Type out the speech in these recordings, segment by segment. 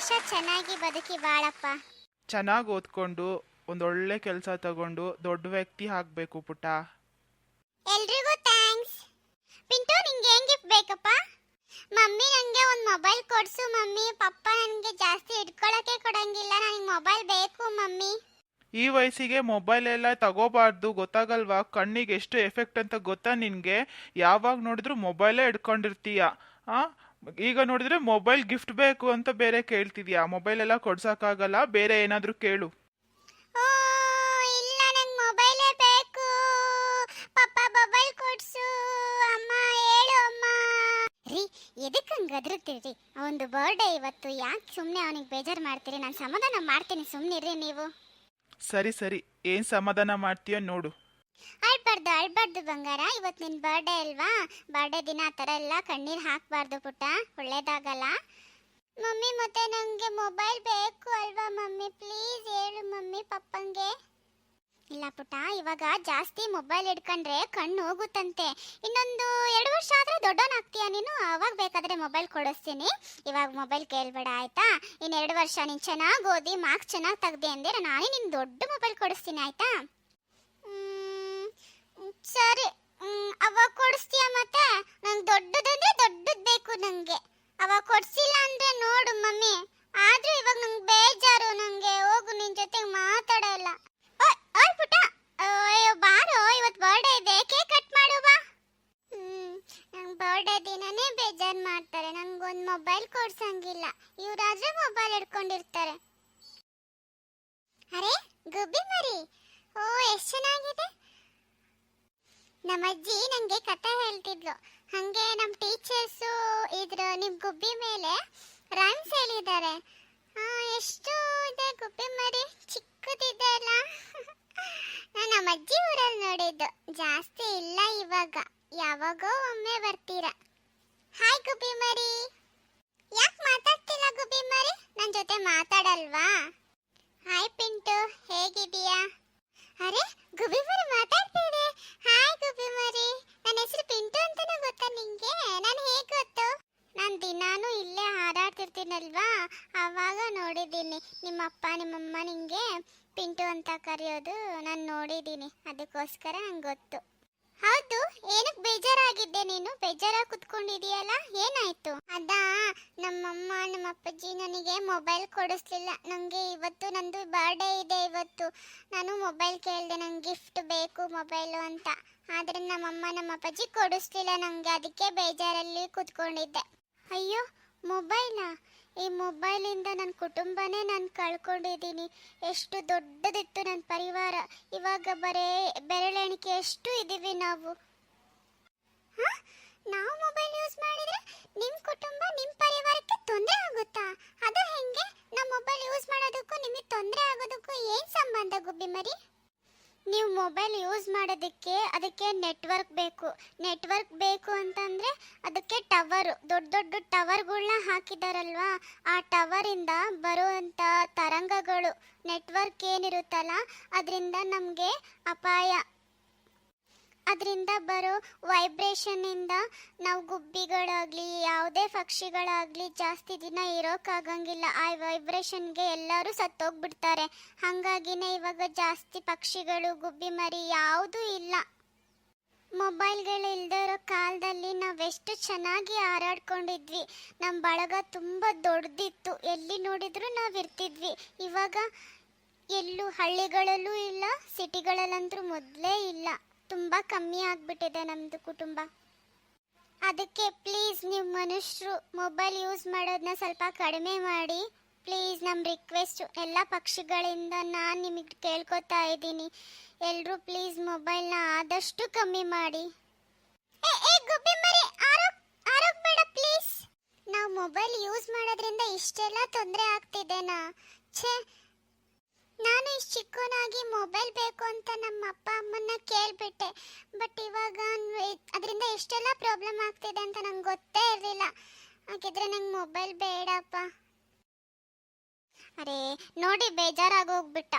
ವರ್ಷ ಚೆನ್ನಾಗಿ ಬದುಕಿ ಬಾಳಪ್ಪ. ಚೆನ್ನಾಗಿ ಓದ್ಕೊಂಡು ಒಂದೊಳ್ಳೆ ಕೆಲಸ ತಗೊಂಡು ದೊಡ್ಡ ವ್ಯಕ್ತಿ ಆಗಬೇಕು ಪುಟ್ಟ. ಎಲ್ರಿಗೂ ಥ್ಯಾಂಕ್ಸ್. ಪಿಂಟು, ನಿಂಗೆ ಏನ್ ಗಿಫ್ಟ್ ಬೇಕಪ್ಪ? ಮಮ್ಮಿ ನನಗೆ ಒಂದು ಮೊಬೈಲ್ ಕೊಡ್ಸು ಮಮ್ಮಿ. ಪಪ್ಪ ನನಗೆ ಜಾಸ್ತಿ ಇಟ್ಕೊಳ್ಳೋಕೆ ಕೊಡಂಗಿಲ್ಲ, ನನಗೆ ಮೊಬೈಲ್ ಬೇಕು ಮಮ್ಮಿ. ಈ ವಯಸ್ಸಿಗೆ ಮೊಬೈಲ್ ಎಲ್ಲ ತಗೋಬಾರ್ದು, ಗೊತ್ತಾಗಲ್ವಾ? ಕಣ್ಣಿಗೆ ಎಷ್ಟು ಎಫೆಕ್ಟ್ ಅಂತ ಗೊತ್ತಾ ನಿನಗೆ? ಯಾವಾಗ ನೋಡಿದ್ರು ಮೊಬೈಲೇ ಹಿಡ್ಕೊಂಡಿರ್ತೀಯ. ಈಗ ನೋಡಿದ್ರೆ ಮೊಬೈಲ್ ಗಿಫ್ಟ್ ಬೇಕು ಅಂತ ಬೇರೆ ಕೇಳ್ತಿದ್ಯಾ? ಮೊಬೈಲ್ ಎಲ್ಲ ಕೊಡ್ಸೋಕ್ಕಾಗಲ್ಲ, ಬೇರೆ ಏನಾದರೂ ಕೇಳು. ಓ ಇಲ್ಲ, ನಂಗೆ ಮೊಬೈಲೇ ಬೇಕು. ಪಪ್ಪ ಮೊಬೈಲ್ ಕೊಡ್ಸು. ಅಮ್ಮ ಹೇಳು ಅಮ್ಮ. ರೀ, ಎದಕ್ಕೆ ಹಂಗೆ ಗದರುತ್ತೀರಿ? ಅವನದು ಬರ್ಡೇ ಇವತ್ತು, ಯಾಕೆ ಸುಮ್ಮನೆ ಅವನಿಗೆ ಬೇಜಾರು ಮಾಡ್ತೀರಿ? ನಾನು ಸಮಾಧಾನ ಮಾಡ್ತೀನಿ, ಸುಮ್ಮನಿರ್ರಿ ನೀವು. ಸರಿ ಸರಿ, ಏನು ಸಮಾಧಾನ ಮಾಡ್ತೀಯ ನೋಡು. ಅಳ್ಬಾರ್ದು ಬಂಗಾರ, ಇವತ್ತು ನಿನ್ನ ಬರ್ಡೇ ಅಲ್ವಾ? ಬರ್ಡೇ ದಿನ ಆ ಥರ ಎಲ್ಲ ಕಣ್ಣೀರು ಹಾಕಬಾರ್ದು ಪುಟ್ಟ, ಒಳ್ಳೇದಾಗಲ್ಲ. ಮಮ್ಮಿ ಮತ್ತೆ ನನಗೆ ಮೊಬೈಲ್ ಬೇಕು ಅಲ್ವಾ ಮಮ್ಮಿ? ಪ್ಲೀಸ್ ಹೇಳು ಮಮ್ಮಿ ಪಪ್ಪಂಗೆ. ಇಲ್ಲ ಪುಟ್ಟ, ಇವಾಗ ಜಾಸ್ತಿ ಮೊಬೈಲ್ ಹಿಡ್ಕೊಂಡ್ರೆ ಕಣ್ಣು ಹೋಗುತ್ತಂತೆ. ಇನ್ನೊಂದು 2 ವರ್ಷ ಆದರೆ ದೊಡ್ಡವನಾಗ್ತೀಯ ನೀನು, ಅವಾಗ ಬೇಕಾದರೆ ಮೊಬೈಲ್ ಕೊಡಿಸ್ತೀನಿ. ಇವಾಗ ಮೊಬೈಲ್ ಕೇಳಬೇಡ ಆಯಿತಾ? ಇನ್ನು 2 ವರ್ಷ ನೀನು ಚೆನ್ನಾಗಿ ಓದಿ ಮಾರ್ಕ್ಸ್ ಚೆನ್ನಾಗಿ ತೆಗ್ದೆ ಅಂದರೆ ನಾನೇ ನಿನ್ನ ದೊಡ್ಡ ಮೊಬೈಲ್ ಕೊಡಿಸ್ತೀನಿ ಆಯಿತಾ? ಸರಿ, ಅವಾಗ ಕೊಡಿಸ್ತೀಯ? ಮತ್ತೆ ನಂಗೆ ದೊಡ್ಡದಂದ್ರೆ ದೊಡ್ಡದು ಬೇಕು ನನಗೆ. ಅವಾಗ ಕೊಡಿಸಿಲ್ಲ ಅಂದರೆ ನೋಡು ಮಮ್ಮಿ. ಆದರೂ ಇವಾಗ ನಂಗೆ ಬೇಜಾರು, ನನಗೆ ಹೋಗು, ನಿನ್ನ ಜೊತೆ ಮಾತಾಡಲ್ಲ. ಓಯ್ ಪುಟ್ಟ, ಅಯ್ಯೋ ಬಾರೋ, ಇವತ್ತು ಬರ್ಡೇ ಇದೆ, ಕೇಕ್ ಕಟ್ ಮಾಡು ಬಾ. ನಂಗೆ ಬರ್ಡೇ ದಿನನೇ ಬೇಜಾರು ಮಾಡ್ತಾರೆ, ನಂಗೊಂದು ಮೊಬೈಲ್ ಕೊಡ್ಸಂಗಿಲ್ಲ. ಇವರಾದ್ರೆ ಮೊಬೈಲ್ ಹಿಡ್ಕೊಂಡಿರ್ತಾರೆ. ಅರೆ ಗುಬ್ಬಿ ಮರಿ, ಓ ಎಷ್ಟು ಚೆನ್ನಾಗಿದೆ. ನಮ್ಮ ಅಜ್ಜಿ ನನಗೆ ಕತೆ ಹೇಳ್ತಿದ್ಲು. ಹಾಗೆ ನಮ್ಮ ಟೀಚರ್ಸು ನಿಮ್ಮ ಗುಬ್ಬಿ ಮೇಲೆ ರೈಮ್ಸ್ ಹೇಳಿದ್ದಾರೆ. ಎಷ್ಟು ಇದೆ ಗುಬ್ಬಿ ಮರಿ, ಚಿಕ್ಕದಿದೆ ಅಲ್ಲ. ನಾನು ನಮ್ಮ ಅಜ್ಜಿ ಊರಲ್ಲಿ ನೋಡಿದ್ದು, ಜಾಸ್ತಿ ಇಲ್ಲ ಇವಾಗ, ಯಾವಾಗೋ ಒಮ್ಮೆ ಬರ್ತೀರಾ. ಹಾಯ್ ಗುಬ್ಬಿ ಮರಿ. ಯಾಕೆ ಮಾತಾಡ್ತಿಲ್ಲ ಗುಬ್ಬಿ ಮರಿ? ನನ್ನ ಜೊತೆ ಮಾತಾಡಲ್ವಾ? ಹಾಯ್ ಪಿಂಟು, ಹೇಗಿದೀಯಾ? ಅರೆ ಗುಬ್ಬಿ ಮರಿ ಮಾತಾಡ್ತಿದೆ. ಹಾಯ್ ಗುಬ್ಬಿ ಮರಿ, ನನ್ನ ಹೆಸರು ಪಿಂಟು ಅಂತಾನೆ ಗೊತ್ತಾ ನಿಂಗೆ? ನಾನು ಹೇಗೆ ಗೊತ್ತು? ನಾನು ದಿನಾನು ಇಲ್ಲೇ ಹಾರಾಡ್ತಿರ್ತೀನಲ್ವಾ, ಆವಾಗ ನೋಡಿದ್ದೀನಿ. ನಿಮ್ಮಪ್ಪ ನಿಮ್ಮಮ್ಮ ನಿಂಗೆ ಪಿಂಟು ಅಂತ ಕರೆಯೋದು ನಾನು ನೋಡಿದ್ದೀನಿ, ಅದಕ್ಕೋಸ್ಕರ ನಂಗೆ ಗೊತ್ತು. ಹೌದು, ಏನಕ್ಕೆ ಬೇಜಾರಾಗಿದ್ದೆ ನೀನು? ಬೇಜಾರಾಗಿ ಕುತ್ಕೊಂಡಿದೀಯಲ್ಲ, ಏನಾಯ್ತು? ಅದಾ, ನಮ್ಮಮ್ಮ ನಮ್ಮ ಅಪ್ಪಾಜಿ ನನಗೆ ಮೊಬೈಲ್ ಕೊಡಿಸ್ಲಿಲ್ಲ. ನನಗೆ ಇವತ್ತು ನಂದು ಬರ್ಡೇ ಇದೆ ಇವತ್ತು. ನಾನು ಮೊಬೈಲ್ ಕೇಳಿದೆ, ನಂಗೆ ಗಿಫ್ಟ್ ಬೇಕು ಮೊಬೈಲು ಅಂತ. ಆದರೆ ನಮ್ಮಮ್ಮ ನಮ್ಮ ಅಪ್ಪಾಜಿ ಕೊಡಿಸ್ಲಿಲ್ಲ ನನಗೆ, ಅದಕ್ಕೆ ಬೇಜಾರಲ್ಲಿ ಕುತ್ಕೊಂಡಿದ್ದೆ. ಅಯ್ಯೋ ಮೊಬೈಲಾ? ಈ ಮೊಬೈಲಿಂದ ನನ್ನ ಕುಟುಂಬನೇ ನಾನು ಕಳ್ಕೊಂಡಿದ್ದೀನಿ. ಎಷ್ಟು ದೊಡ್ಡದಿತ್ತು ನನ್ನ ಪರಿವಾರ, ಇವಾಗ ಬರೇ ಬೆರಳೆಣಿಕೆ ಎಷ್ಟು ಇದ್ದೀವಿ ನಾವು. ನಾವು ಮೊಬೈಲ್ ಯೂಸ್ ಮಾಡಿದ್ರೆ ನಿಮ್ಮ ಕುಟುಂಬ ನಿಮ್ಮ ಪರಿವಾರಕ್ಕೆ ತೊಂದರೆ ಆಗುತ್ತಾ? ಅದು ಹೆಂಗೆ? ನಾವು ಮೊಬೈಲ್ ಯೂಸ್ ಮಾಡೋದಕ್ಕೂ ನಿಮಗೆ ತೊಂದರೆ ಆಗೋದಕ್ಕೂ ಏನು ಸಂಬಂಧ ಗುಬ್ಬಿ ಮರಿ? ನೀವು ಮೊಬೈಲ್ ಯೂಸ್ ಮಾಡೋದಕ್ಕೆ ಅದಕ್ಕೆ ನೆಟ್ವರ್ಕ್ ಬೇಕು ಅಂತಂದರೆ ಅದಕ್ಕೆ ಟವರು, ದೊಡ್ಡ ದೊಡ್ಡ ಟವರ್ಗಳನ್ನ ಹಾಕಿದಾರಲ್ವಾ, ಆ ಟವರಿಂದ ಬರುವಂಥ ತರಂಗಗಳು, ನೆಟ್ವರ್ಕ್ ಏನಿರುತ್ತಲ್ಲ ಅದರಿಂದ ನಮಗೆ ಅಪಾಯ. ಅದರಿಂದ ಬರೋ ವೈಬ್ರೇಷನ್ನಿಂದ ನಾವು ಗುಬ್ಬಿಗಳಾಗಲಿ ಯಾವುದೇ ಪಕ್ಷಿಗಳಾಗಲಿ ಜಾಸ್ತಿ ದಿನ ಇರೋಕ್ಕಾಗಂಗಿಲ್ಲ. ಆ ವೈಬ್ರೇಷನ್ಗೆ ಎಲ್ಲರೂ ಸತ್ತೋಗ್ಬಿಡ್ತಾರೆ. ಹಾಗಾಗಿನೇ ಇವಾಗ ಜಾಸ್ತಿ ಪಕ್ಷಿಗಳು, ಗುಬ್ಬಿ ಮರಿ ಯಾವುದೂ ಇಲ್ಲ. ಮೊಬೈಲ್ಗಳು ಇಲ್ಲದೆ ಇರೋ ಕಾಲದಲ್ಲಿ ನಾವೆಷ್ಟು ಚೆನ್ನಾಗಿ ಹಾರಾಡ್ಕೊಂಡಿದ್ವಿ. ನಮ್ಮ ಬಳಗ ತುಂಬ ದೊಡ್ಡದಿತ್ತು, ಎಲ್ಲಿ ನೋಡಿದರೂ ನಾವು ಇರ್ತಿದ್ವಿ. ಇವಾಗ ಎಲ್ಲೂ ಹಳ್ಳಿಗಳಲ್ಲೂ ಇಲ್ಲ, ಸಿಟಿಗಳಲ್ಲಂತೂ ಮೊದಲೇ ಇಲ್ಲ. ತುಂಬ ಕಮ್ಮಿ ಆಗಿಬಿಟ್ಟಿದೆ ನಮ್ಮದು ಕುಟುಂಬ. ಅದಕ್ಕೆ ಪ್ಲೀಸ್ ನೀವು ಮನುಷ್ಯರು ಮೊಬೈಲ್ ಯೂಸ್ ಮಾಡೋದನ್ನ ಸ್ವಲ್ಪ ಕಡಿಮೆ ಮಾಡಿ ಪ್ಲೀಸ್. ನಮ್ಮ ರಿಕ್ವೆಸ್ಟು ಎಲ್ಲ ಪಕ್ಷಿಗಳಿಂದ ನಾನು ನಿಮಗೆ ಕೇಳ್ಕೊತಾ ಇದ್ದೀನಿ, ಎಲ್ಲರೂ ಪ್ಲೀಸ್ ಮೊಬೈಲ್ನ ಆದಷ್ಟು ಕಮ್ಮಿ ಮಾಡಿ. ಗುಬ್ಬಿ ಮರಿ, ಆರೋಗ್ಬೇಡ ಪ್ಲೀಸ್. ನಾವು ಮೊಬೈಲ್ ಯೂಸ್ ಮಾಡೋದ್ರಿಂದ ಇಷ್ಟೆಲ್ಲ ತೊಂದರೆ ಆಗ್ತಿದೆನಾ? ಛೇ, ನಾನು ಇಷ್ಟು ಚಿಕ್ಕವನಾಗಿ ಮೊಬೈಲ್ ಬೇಕು ಅಂತ ನಮ್ಮ ಅಪ್ಪ ಅಮ್ಮನ್ನ ಕೇಳಿಬಿಟ್ಟೆ. ಬಟ್ ಇವಾಗ ಅದರಿಂದ ಎಷ್ಟೆಲ್ಲ ಪ್ರಾಬ್ಲಮ್ ಆಗ್ತಿದೆ ಅಂತ ನಂಗೆ ಗೊತ್ತೇ ಇರಲಿಲ್ಲ. ಹಾಗಿದ್ರೆ ನಂಗೆ ಮೊಬೈಲ್ ಬೇಡಪ್ಪ. ಅರೆ ನೋಡಿ, ಬೇಜಾರಾಗೋಗ್ಬಿಟ್ಟ.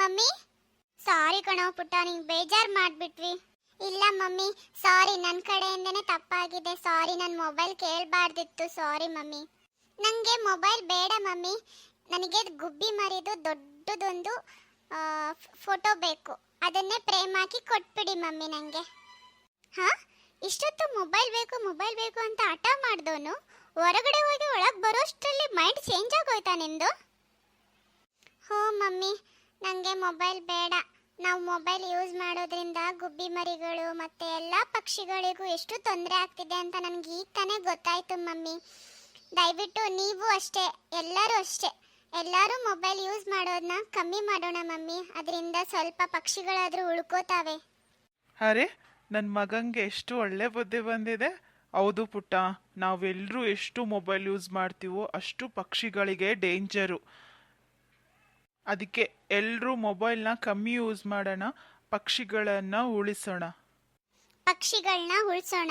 ಮಮ್ಮಿ ಸಾರಿ ಕಣೋ ಪುಟ್ಟ, ನಿಂಗೆ ಬೇಜಾರು ಮಾಡಿಬಿಟ್ವಿ. ಇಲ್ಲ ಮಮ್ಮಿ, ಸಾರಿ, ನನ್ನ ಕಡೆಯಿಂದನೇ ತಪ್ಪಾಗಿದೆ. ಸಾರಿ, ನನ್ನ ಮೊಬೈಲ್ ಕೇಳಬಾರ್ದಿತ್ತು. ಸಾರಿ ಮಮ್ಮಿ. ನನಗೆ ಮೊಬೈಲ್ ಬೇಡ ಮಮ್ಮಿ. ನನಗೆ ಗುಬ್ಬಿ ಮರಿದು ದೊಡ್ಡದೊಂದು ಫೋಟೋ ಬೇಕು. ಅದನ್ನೇ ಫ್ರೇಮ್ ಹಾಕಿ ಕೊಟ್ಬಿಡಿ ಮಮ್ಮಿ ನನಗೆ. ಹಾ, ಇಷ್ಟೊತ್ತು ಮೊಬೈಲ್ ಬೇಕು ಅಂತ ಹಠ ಮಾಡಿದವನು ಹೊರಗಡೆ ಹೋಗಿ ಒಳಗೆ ಬರೋಷ್ಟರಲ್ಲಿ ಮೈಂಡ್ ಚೇಂಜ್ ಆಗೋಯ್ತಾ ನಿಂದು? ಹೋ ಮಮ್ಮಿ, ನನಗೆ ಮೊಬೈಲ್ ಬೇಡ. ನಾವು ಮೊಬೈಲ್ ಯೂಸ್ ಮಾಡೋದ್ರಿಂದ ಗುಬ್ಬಿ ಮರಿಗಳು ಮತ್ತು ಎಲ್ಲ ಪಕ್ಷಿಗಳಿಗೂ ಎಷ್ಟು ತೊಂದರೆ ಆಗ್ತಿದೆ ಅಂತ ನನಗೆ ಈಗ ತಾನೇ ಗೊತ್ತಾಯ್ತು ಮಮ್ಮಿ. ದಯವಿಟ್ಟು ನೀವು ಅಷ್ಟೇ, ಎಲ್ಲರೂ ಅಷ್ಟೇ, ಎಲ್ಲರೂ ಮೊಬೈಲ್ ಯೂಸ್ ಮಾಡೋದನ್ನ ಕಮ್ಮಿ ಮಾಡೋಣ ಮಮ್ಮಿ. ಅದರಿಂದ ಸ್ವಲ್ಪ ಪಕ್ಷಿಗಳಾದರೂ ಉಳ್ಕೋತಾವೆ. ಅರೆ, ನನ್ನ ಮಗಂಗೆ ಎಷ್ಟು ಒಳ್ಳೆ ಬುದ್ಧಿ ಬಂದಿದೆ. ಹೌದು ಪುಟ್ಟ, ನಾವೆಲ್ಲರೂ ಎಷ್ಟು ಮೊಬೈಲ್ ಯೂಸ್ ಮಾಡ್ತೀವೋ ಅಷ್ಟು ಪಕ್ಷಿಗಳಿಗೆ ಡೇಂಜರು. ಅದಕ್ಕೆ ಎಲ್ಲರೂ ಮೊಬೈಲ್ನ ಕಮ್ಮಿ ಯೂಸ್ ಮಾಡೋಣ, ಪಕ್ಷಿಗಳನ್ನು ಉಳಿಸೋಣ. ಪಕ್ಷಿಗಳನ್ನ ಉಳಿಸೋಣ.